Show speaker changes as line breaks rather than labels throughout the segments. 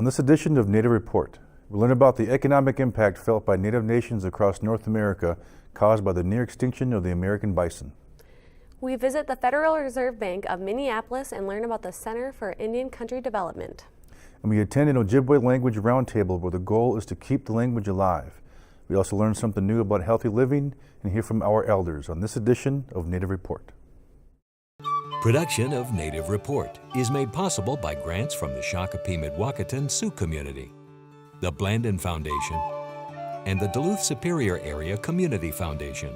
On this edition of Native Report, we'll learn about the economic impact felt by Native nations across North America caused by the near extinction of the American bison.
We visit the Federal Reserve Bank of Minneapolis and learn about the Center for Indian Country Development.
And we attend an Ojibwe Language Roundtable where the goal is to keep the language alive. We also learn something new about healthy living and hear from our elders on this edition of Native Report.
Production of Native Report is made possible by grants from the Shakopee-Mdewakanton Sioux Community, the Blandin Foundation, and the Duluth Superior Area Community Foundation.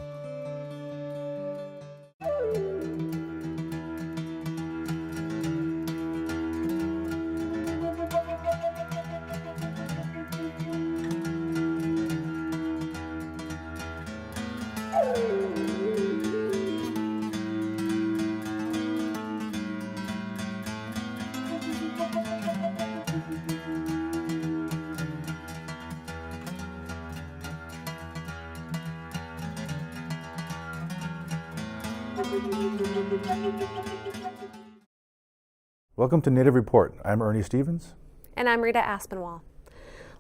Welcome to Native Report. I'm Ernie Stevens.
And I'm Rita Aspinwall.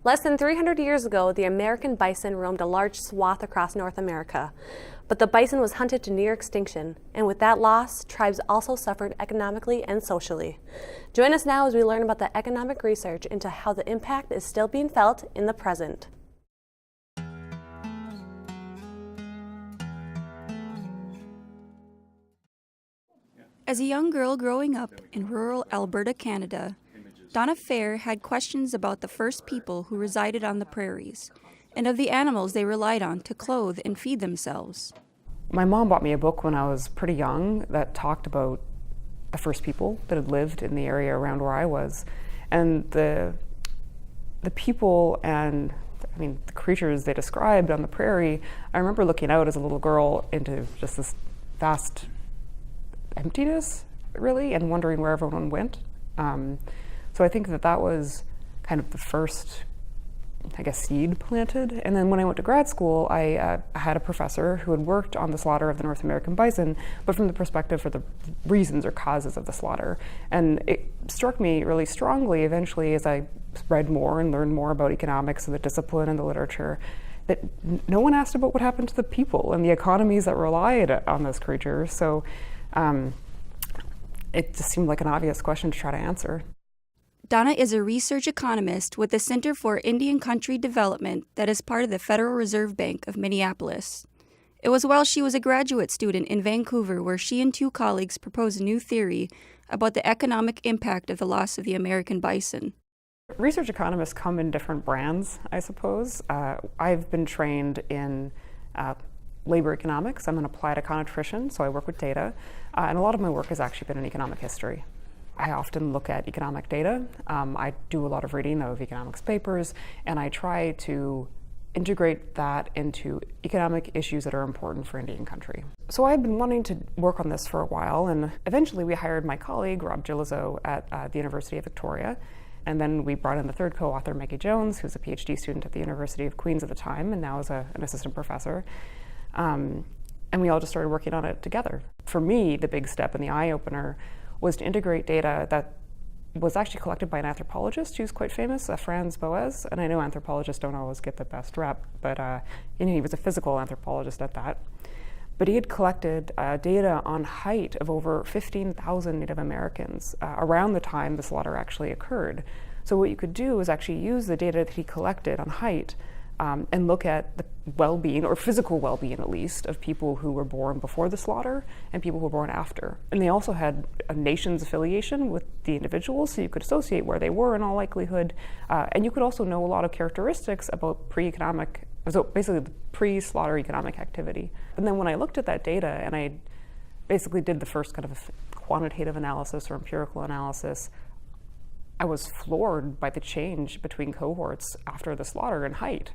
Less than 300 years ago, the American bison roamed a large swath across North America. But the bison was hunted to near extinction, and with that loss, tribes also suffered economically and socially. Join us now as we learn about the economic research into how the impact is still being felt in the present.
As a young girl growing up in rural Alberta, Canada, Donna Fair had questions about the first people who resided on the prairies and of the animals they relied on to clothe and feed themselves.
My mom bought me a book when I was pretty young that talked about the first people that had lived in the area around where I was. And the people and the creatures they described on the prairie, I remember looking out as a little girl into just this vast emptiness, really, and wondering where everyone went. So I think that was kind of the first, seed planted. And then when I went to grad school, I had a professor who had worked on the slaughter of the North American bison, but from the perspective for the reasons or causes of the slaughter. And it struck me really strongly eventually as I read more and learned more about economics and the discipline and the literature, that no one asked about what happened to the people and the economies that relied on those creatures. So it just seemed like an obvious question to try to answer.
Donna is a research economist with the Center for Indian Country Development that is part of the Federal Reserve Bank of Minneapolis. It was while she was a graduate student in Vancouver where she and two colleagues proposed a new theory about the economic impact of the loss of the American bison.
Research economists come in different brands, I suppose. I've been trained in labor economics. I'm an applied econometrician, so I work with data, and a lot of my work has actually been in economic history. I often look at economic data. I do a lot of reading of economics papers, and I try to integrate that into economic issues that are important for Indian country. So I've been wanting to work on this for a while, and eventually we hired my colleague, Rob Gillizo, at the University of Victoria. And then we brought in the third co-author, Maggie Jones, who's a PhD student at the University of Queens at the time, and now is an assistant professor. And we all just started working on it together. For me, the big step and the eye-opener was to integrate data that was actually collected by an anthropologist who's quite famous, Franz Boas. And I know anthropologists don't always get the best rep, but he was a physical anthropologist at that. But he had collected data on height of over 15,000 Native Americans around the time the slaughter actually occurred. So what you could do is actually use the data that he collected on height and look at the well-being, or physical well-being at least, of people who were born before the slaughter and people who were born after. And they also had a nation's affiliation with the individuals, so you could associate where they were in all likelihood. And you could also know a lot of characteristics about so basically the pre-slaughter economic activity. And then when I looked at that data and I basically did the first kind of quantitative analysis or empirical analysis, I was floored by the change between cohorts after the slaughter in height.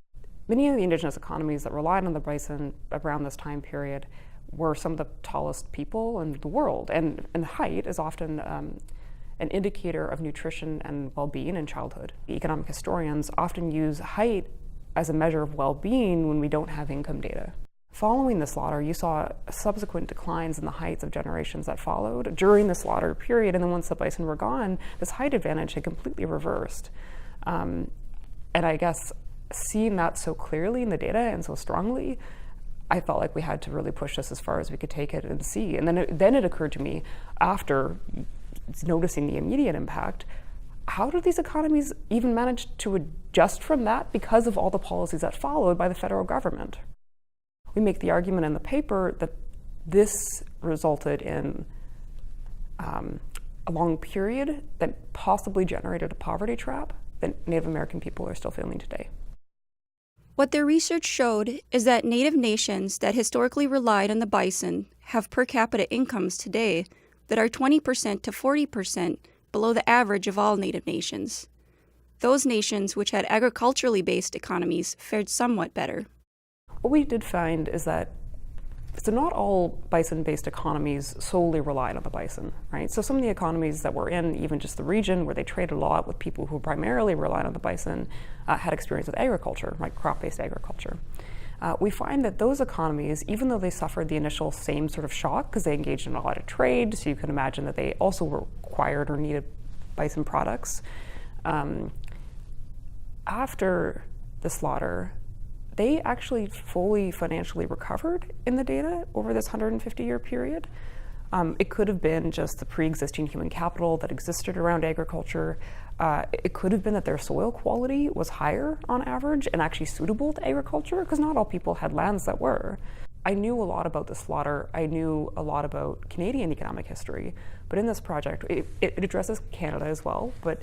Many of the indigenous economies that relied on the bison around this time period were some of the tallest people in the world, and height is often an indicator of nutrition and well-being in childhood. Economic historians often use height as a measure of well-being when we don't have income data. Following the slaughter, you saw subsequent declines in the heights of generations that followed during the slaughter period, and then once the bison were gone, this height advantage had completely reversed. And I guess seeing that so clearly in the data and so strongly, I felt like we had to really push this as far as we could take it and see. And then it occurred to me, after noticing the immediate impact, how did these economies even manage to adjust from that because of all the policies that followed by the federal government? We make the argument in the paper that this resulted in a long period that possibly generated a poverty trap that Native American people are still feeling today.
What their research showed is that Native nations that historically relied on the bison have per capita incomes today that are 20% to 40% below the average of all Native nations. Those nations which had agriculturally based economies fared somewhat better.
What we did find is that not all bison-based economies solely relied on the bison, right? So some of the economies that were in even just the region where they traded a lot with people who primarily relied on the bison had experience with agriculture, like crop-based agriculture. We find that those economies, even though they suffered the initial same sort of shock because they engaged in a lot of trade, so you can imagine that they also required or needed bison products, after the slaughter, they actually fully financially recovered in the data over this 150-year period. It could have been just the pre-existing human capital that existed around agriculture. It could have been that their soil quality was higher on average and actually suitable to agriculture, because not all people had lands that were. I knew a lot about the slaughter. I knew a lot about Canadian economic history, but in this project, it addresses Canada as well, but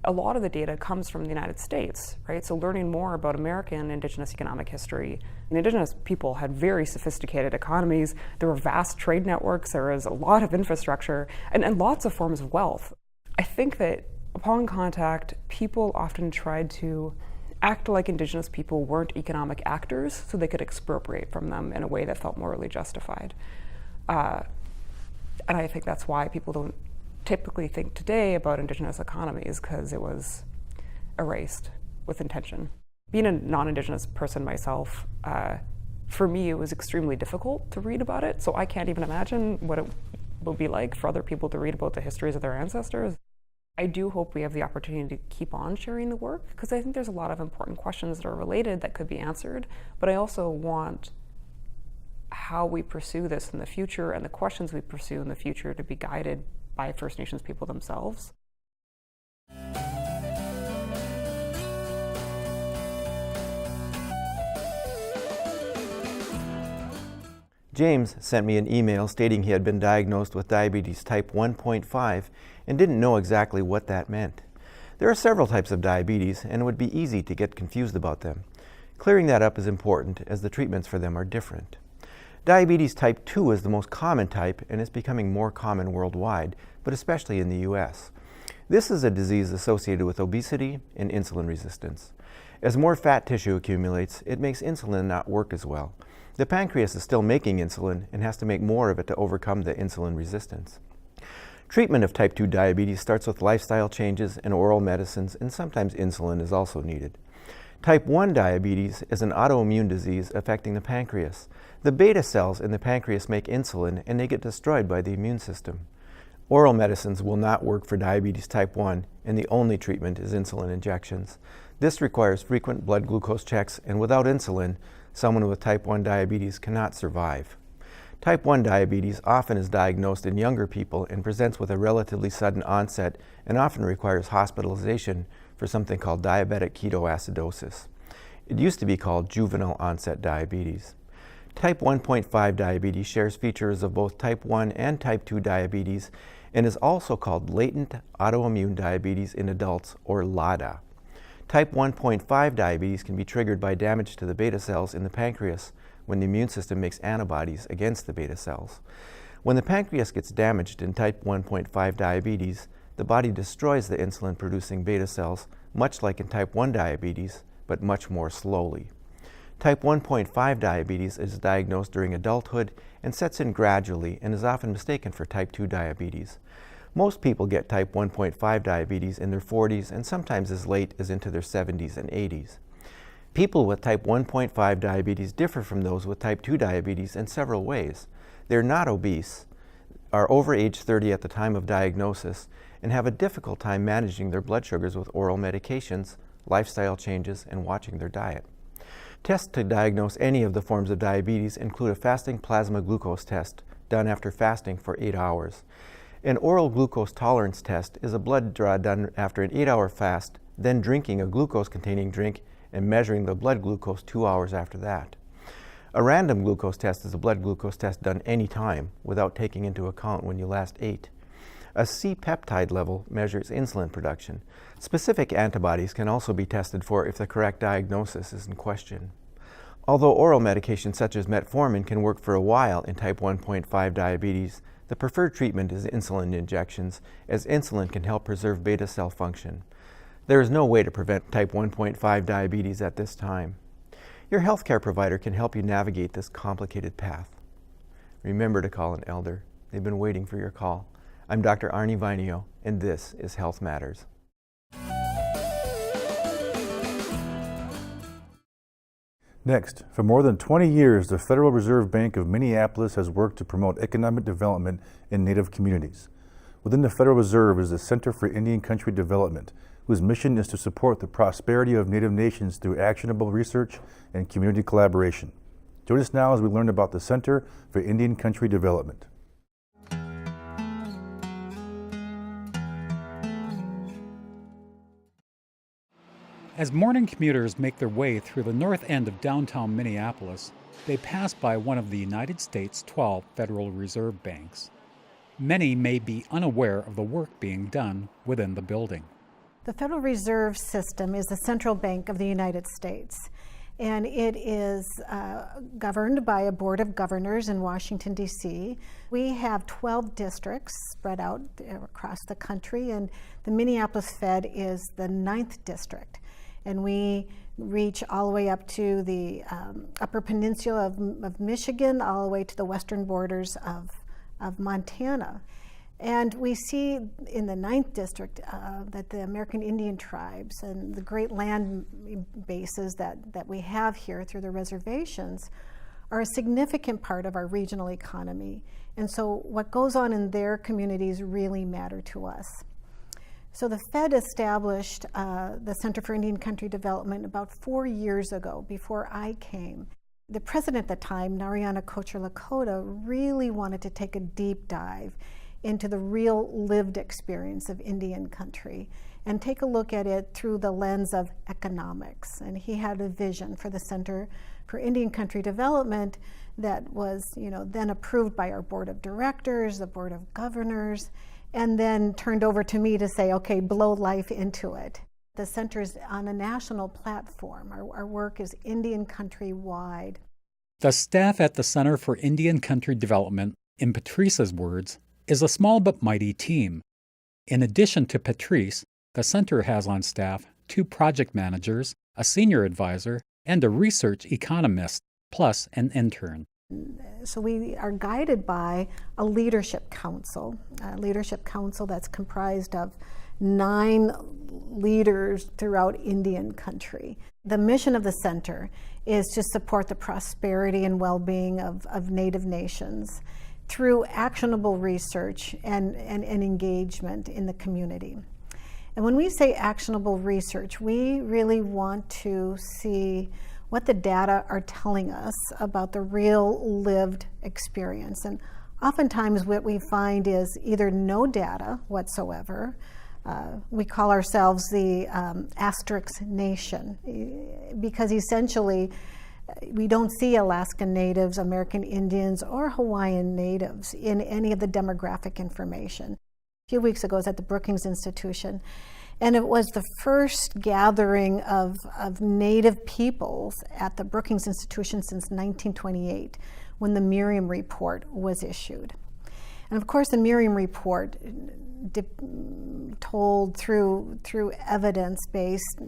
a lot of the data comes from the United States, right? So learning more about American Indigenous economic history. And Indigenous people had very sophisticated economies. There were vast trade networks. There was a lot of infrastructure and lots of forms of wealth. I think that upon contact, people often tried to act like Indigenous people weren't economic actors so they could expropriate from them in a way that felt morally justified. And I think that's why people don't typically think today about Indigenous economies, because it was erased with intention. Being a non-Indigenous person myself, for me, it was extremely difficult to read about it, so I can't even imagine what it would be like for other people to read about the histories of their ancestors. I do hope we have the opportunity to keep on sharing the work, because I think there's a lot of important questions that are related that could be answered, but I also want how we pursue this in the future and the questions we pursue in the future to be guided by First Nations people themselves.
James sent me an email stating he had been diagnosed with diabetes type 1.5 and didn't know exactly what that meant. There are several types of diabetes, and it would be easy to get confused about them. Clearing that up is important, as the treatments for them are different. Diabetes type 2 is the most common type and is becoming more common worldwide, but especially in the US. This is a disease associated with obesity and insulin resistance. As more fat tissue accumulates, it makes insulin not work as well. The pancreas is still making insulin and has to make more of it to overcome the insulin resistance. Treatment of type 2 diabetes starts with lifestyle changes and oral medicines, and sometimes insulin is also needed. Type 1 diabetes is an autoimmune disease affecting the pancreas. The beta cells in the pancreas make insulin, and they get destroyed by the immune system. Oral medicines will not work for diabetes type 1, and the only treatment is insulin injections. This requires frequent blood glucose checks, and without insulin, someone with type 1 diabetes cannot survive. Type 1 diabetes often is diagnosed in younger people and presents with a relatively sudden onset and often requires hospitalization for something called diabetic ketoacidosis. It used to be called juvenile onset diabetes. Type 1.5 diabetes shares features of both type 1 and type 2 diabetes and is also called latent autoimmune diabetes in adults, or LADA. Type 1.5 diabetes can be triggered by damage to the beta cells in the pancreas when the immune system makes antibodies against the beta cells. When the pancreas gets damaged in type 1.5 diabetes, the body destroys the insulin-producing beta cells, much like in type 1 diabetes, but much more slowly. Type 1.5 diabetes is diagnosed during adulthood and sets in gradually and is often mistaken for type 2 diabetes. Most people get type 1.5 diabetes in their 40s and sometimes as late as into their 70s and 80s. People with type 1.5 diabetes differ from those with type 2 diabetes in several ways. They're not obese, are over age 30 at the time of diagnosis, and have a difficult time managing their blood sugars with oral medications, lifestyle changes, and watching their diet. Tests to diagnose any of the forms of diabetes include a fasting plasma glucose test done after fasting for 8 hours. An oral glucose tolerance test is a blood draw done after an 8-hour fast, then drinking a glucose-containing drink and measuring the blood glucose 2 hours after that. A random glucose test is a blood glucose test done any time without taking into account when you last ate. A C-peptide level measures insulin production. Specific antibodies can also be tested for if the correct diagnosis is in question. Although oral medications such as metformin can work for a while in type 1.5 diabetes, the preferred treatment is insulin injections, as insulin can help preserve beta cell function. There is no way to prevent type 1.5 diabetes at this time. Your healthcare provider can help you navigate this complicated path. Remember to call an elder. They've been waiting for your call. I'm Dr. Arnie Vinio, and this is Health Matters.
Next, for more than 20 years, the Federal Reserve Bank of Minneapolis has worked to promote economic development in Native communities. Within the Federal Reserve is the Center for Indian Country Development, whose mission is to support the prosperity of Native nations through actionable research and community collaboration. Join us now as we learn about the Center for Indian Country Development.
As morning commuters make their way through the north end of downtown Minneapolis, they pass by one of the United States' 12 Federal Reserve banks. Many may be unaware of the work being done within the building.
The Federal Reserve System is the central bank of the United States, and it is governed by a board of governors in Washington, D.C. We have 12 districts spread out across the country, and the Minneapolis Fed is the 9th district. And we reach all the way up to the upper peninsula of Michigan, all the way to the western borders of Montana. And we see in the 9th district that the American Indian tribes and the great land bases that we have here through the reservations are a significant part of our regional economy. And so what goes on in their communities really matter to us. So the Fed established the Center for Indian Country Development about 4 years ago, before I came. The president at the time, Narayana Kocher-Lakota, really wanted to take a deep dive into the real lived experience of Indian country and take a look at it through the lens of economics. And he had a vision for the Center for Indian Country Development that was, then approved by our board of directors, the board of governors, and then turned over to me to say, okay, blow life into it. The center is on a national platform. Our work is Indian country wide.
The staff at the Center for Indian Country Development, in Patrice's words, is a small but mighty team. In addition to Patrice, the center has on staff 2 project managers, a senior advisor, and a research economist, plus an intern.
So we are guided by a leadership council that's comprised of 9 leaders throughout Indian country. The mission of the center is to support the prosperity and well-being of Native nations through actionable research and engagement in the community. And when we say actionable research, we really want to see what the data are telling us about the real lived experience. And oftentimes what we find is either no data whatsoever. We call ourselves the asterisk nation, because essentially we don't see Alaskan Natives, American Indians, or Hawaiian Natives in any of the demographic information. A few weeks ago I was at the Brookings Institution, and it was the first gathering of Native peoples at the Brookings Institution since 1928, when the Miriam Report was issued. And of course the Miriam Report told through evidence-based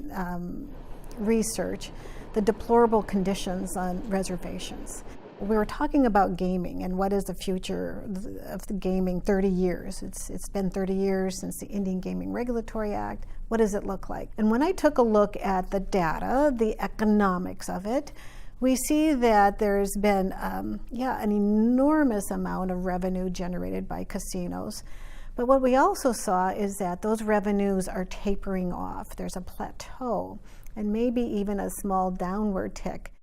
research the deplorable conditions on reservations. We were talking about gaming and what is the future of the gaming 30 years. It's been 30 years since the Indian Gaming Regulatory Act. What does it look like? And when I took a look at the data, the economics of it, we see that there's been an enormous amount of revenue generated by casinos. But what we also saw is that those revenues are tapering off. There's a plateau and maybe even a small downward tick.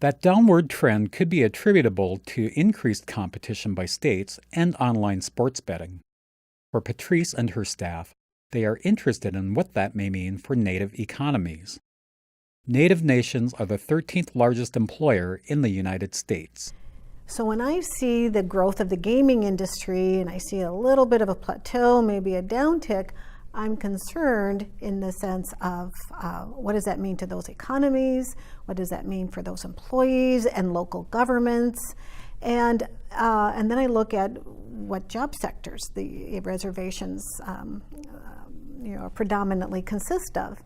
That downward trend could be attributable to increased competition by states and online sports betting. For Patrice and her staff, they are interested in what that may mean for Native economies. Native nations are the 13th largest employer in the United States.
So when I see the growth of the gaming industry and I see a little bit of a plateau, maybe a downtick, I'm concerned in the sense of what does that mean to those economies? What does that mean for those employees and local governments? And then I look at what job sectors the reservations predominantly consist of.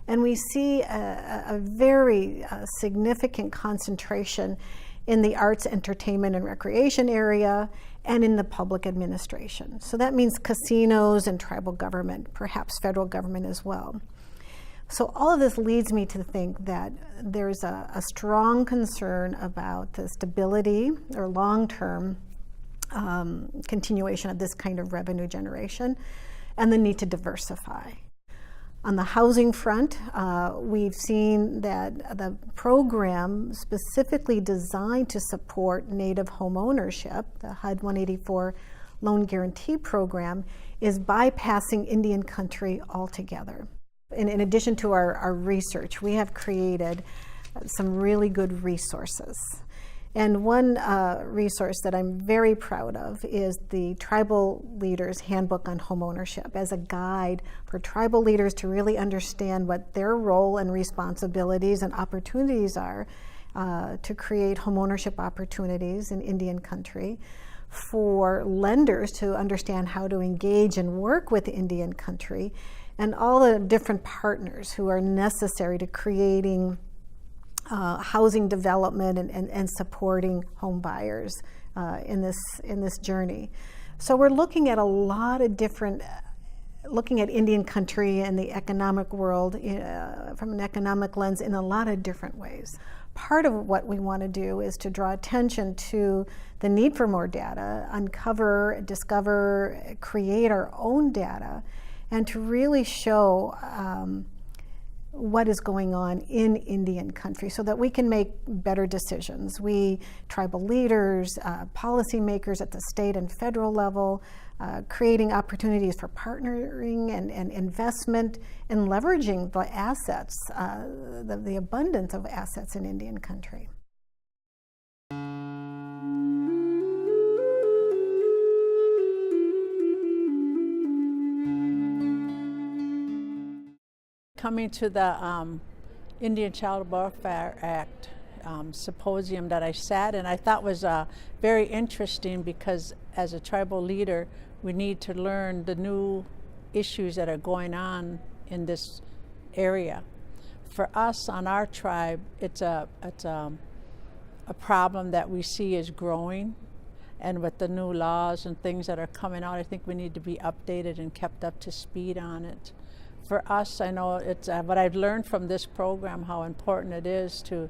And we see a very significant concentration in the arts, entertainment, and recreation area, and in the public administration. So that means casinos and tribal government, perhaps federal government as well. So all of this leads me to think that there's a strong concern about the stability or long-term continuation of this kind of revenue generation and the need to diversify. On the housing front, we've seen that the program specifically designed to support Native home ownership, the HUD 184 Loan Guarantee Program, is bypassing Indian country altogether. In addition to our research, we have created some really good resources. And one resource that I'm very proud of is the Tribal Leaders Handbook on Homeownership as a guide for tribal leaders to really understand what their role and responsibilities and opportunities are to create homeownership opportunities in Indian country, for lenders to understand how to engage and work with Indian country, and all the different partners who are necessary to creating housing development and supporting home buyers in this journey. So we're looking at a lot of different, looking at Indian country and the economic world from an economic lens in a lot of different ways. Part of what we want to do is to draw attention to the need for more data, uncover, discover, create our own data, and to really show what is going on in Indian country so that we can make better decisions. We, tribal leaders, policymakers at the state and federal level, creating opportunities for partnering and investment and leveraging the assets, the abundance of assets in Indian country.
Coming to the Indian Child Welfare Act symposium that I sat in, I thought was very interesting because as a tribal leader, we need to learn the new issues that are going on in this area. For us on our tribe, it's a problem that we see is growing, and with the new laws and things that are coming out, I think we need to be updated and kept up to speed on it. For us, I know it's what I've learned from this program, how important it is to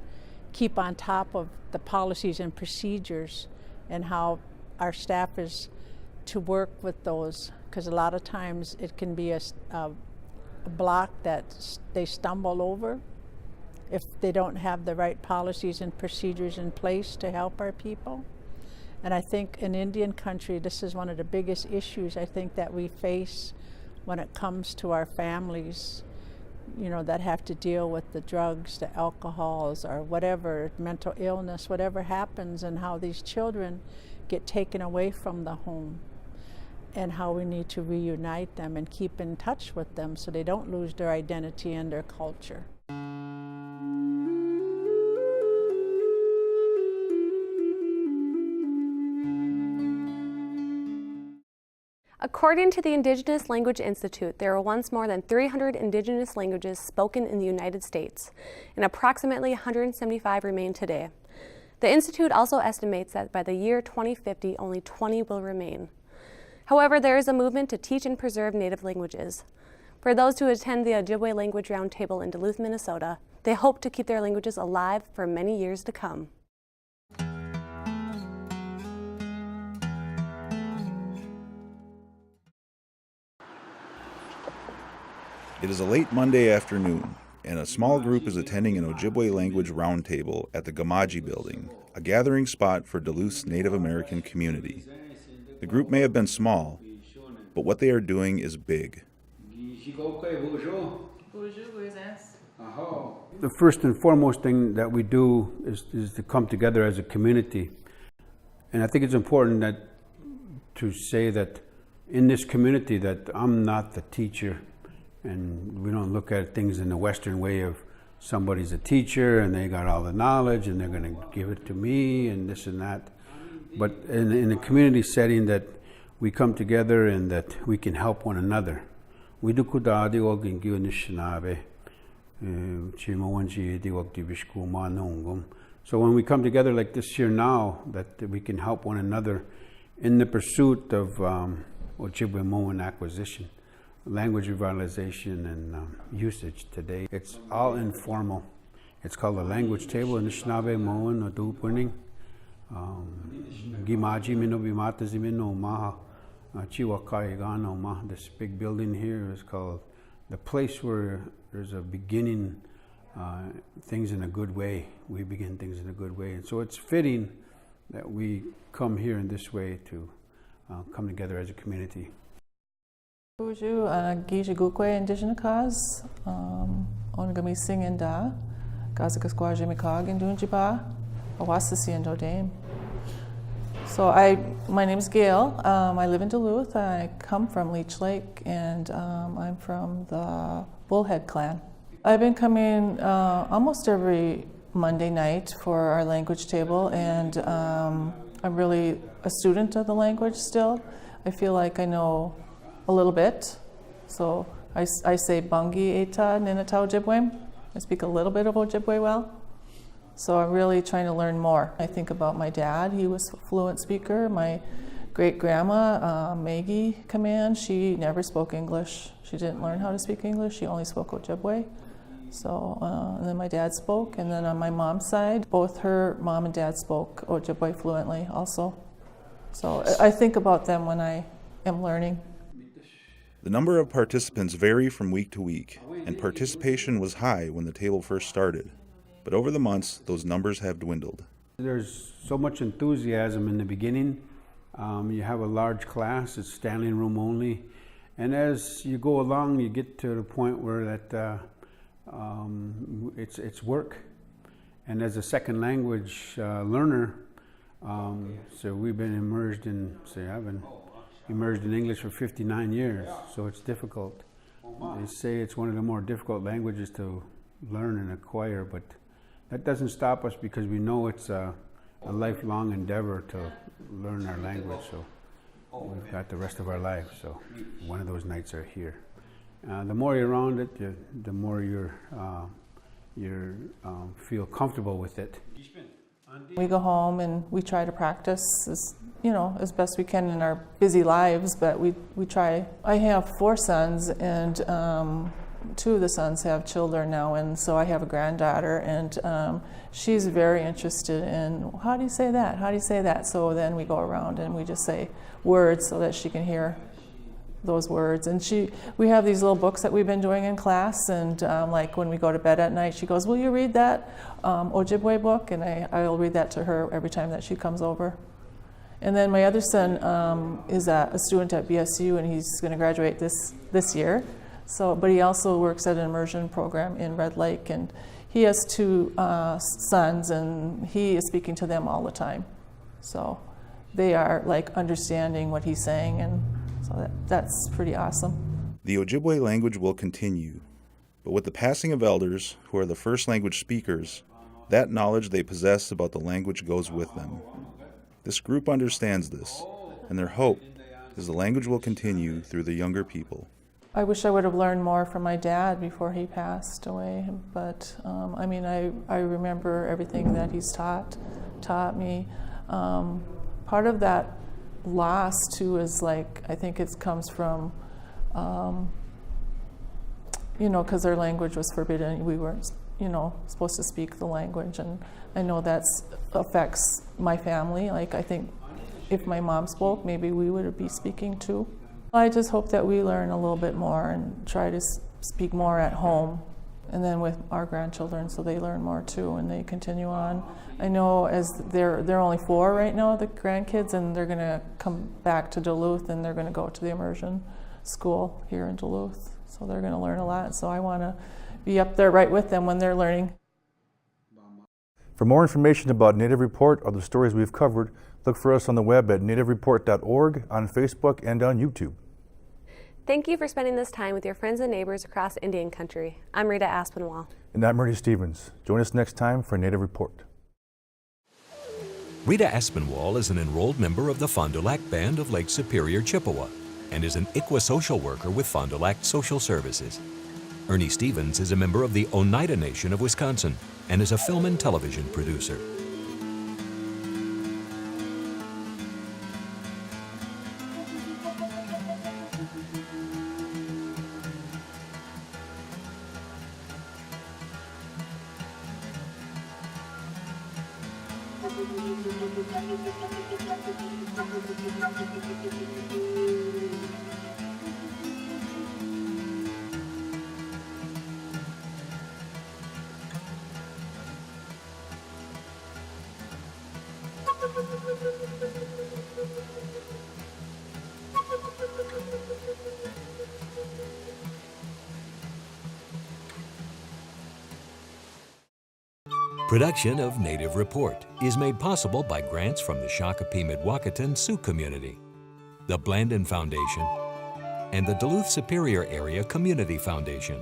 keep on top of the policies and procedures and how our staff is to work with those, because a lot of times it can be a block that they stumble over if they don't have the right policies and procedures in place to help our people. And I think in Indian country, this is one of the biggest issues I think that we face when it comes to our families, you know, that have to deal with the drugs, the alcohols, or whatever, mental illness, whatever happens, and how these children get taken away from the home, and how we need to reunite them and keep in touch with them so they don't lose their identity and their culture.
According to the Indigenous Language Institute, there are once more than 300 Indigenous languages spoken in the United States, and approximately 175 remain today. The Institute also estimates that by the year 2050, only 20 will remain. However, there is a movement to teach and preserve Native languages. For those who attend the Ojibwe Language Roundtable in Duluth, Minnesota, they hope to keep their languages alive for many years to come.
It is a late Monday afternoon, and a small group is attending an Ojibwe Language Roundtable at the Gamaji Building, a gathering spot for Duluth's Native American community. The group may have been small, but what they are doing is big.
The first and foremost thing that we do is to come together as a community. And I think it's important to say that in this community that I'm not the teacher, and we don't look at things in the Western way of somebody's a teacher and they got all the knowledge and they're going to give it to me and this and that. But in a community setting that we come together and that we can help one another. So when we come together like this here now, that we can help one another in the pursuit of Ojibwe Moan acquisition, language revitalization and usage today. It's all informal. It's called the language table in Anishinaabe Moan Odupuning. Gimaji Minobimata Zimino Maha Chiwakaigano Ma. This big building here is called the place where there's a beginning things in a good way. We begin things in a good way. And so it's fitting that we come here in this way to come together as a community.
Uju Gijigukwe Indigenous cause Ongami Sing and Da Gazagasquaja Mikog and Dunjiba Awasasi and Dodame. So my name is Gail. I live in Duluth. I come from Leech Lake, and I'm from the Bullhead clan. I've been coming almost every Monday night for our language table, and I'm really a student of the language still. I feel like I know a little bit. So I say Bungi Eta Ninata Ojibwe. I speak a little bit of Ojibwe well. So I'm really trying to learn more. I think about my dad. He was a fluent speaker. My great-grandma, Maggie Command, she never spoke English. She didn't learn how to speak English. She only spoke Ojibwe. So, and then my dad spoke. And then on my mom's side, both her mom and dad spoke Ojibwe fluently also. So I think about them when I am learning.
The number of participants vary from week to week, and participation was high when the table first started. But over the months, those numbers have dwindled.
There's so much enthusiasm in the beginning. You have a large class, it's standing room only. And as you go along, you get to the point where that it's work. And as a second language learner, so we've been immersed in, I've been immersed in English for 59 years, so it's difficult. They say it's one of the more difficult languages to learn and acquire, but that doesn't stop us because we know it's a lifelong endeavor to learn our language. So we've got the rest of our lives. So one of those nights are here. The more you're around it, the more you feel comfortable with it.
We go home and we try to practice as best we can in our busy lives, but we try. I have 4 sons, and 2 of the sons have children now, and so I have a granddaughter, and she's very interested in, how do you say that? How do you say that? So then we go around and we just say words so that she can hear those words. And we have these little books that we've been doing in class, and like when we go to bed at night, she goes, will you read that Ojibwe book? And I'll read that to her every time that she comes over. And then my other son is a student at BSU, and he's going to graduate this year. So, but he also works at an immersion program in Red Lake, and he has 2 sons, and he is speaking to them all the time. So they are like understanding what he's saying, and so that's pretty awesome.
The Ojibwe language will continue, but with the passing of elders, who are the first language speakers, that knowledge they possess about the language goes with them. This group understands this, and their hope is the language will continue through the younger people.
I wish I would have learned more from my dad before he passed away, but I remember everything that he's taught me. Part of that loss too is like, I think it comes from, because our language was forbidden. We weren't, supposed to speak the language, and I know that affects my family. Like, I think if my mom spoke, maybe we would be speaking too. I just hope that we learn a little bit more and try to speak more at home and then with our grandchildren, so they learn more too and they continue on. I know as they're only 4 right now, the grandkids, and they're going to come back to Duluth and they're going to go to the immersion school here in Duluth. So they're going to learn a lot. So I want to be up there right with them when they're learning.
For more information about Native Report or the stories we've covered, look for us on the web at nativereport.org, on Facebook, and on YouTube.
Thank you for spending this time with your friends and neighbors across Indian country. I'm Rita Aspinwall.
And I'm Murray Stevens. Join us next time for Native Report.
Rita Aspinwall is an enrolled member of the Fond du Lac Band of Lake Superior, Chippewa, and is an ICWA social worker with Fond du Lac Social Services. Ernie Stevens is a member of the Oneida Nation of Wisconsin and is a film and television producer. Production of Native Report is made possible by grants from the Shakopee-Mdewakanton Sioux community, the Blandin Foundation, and the Duluth Superior Area Community Foundation.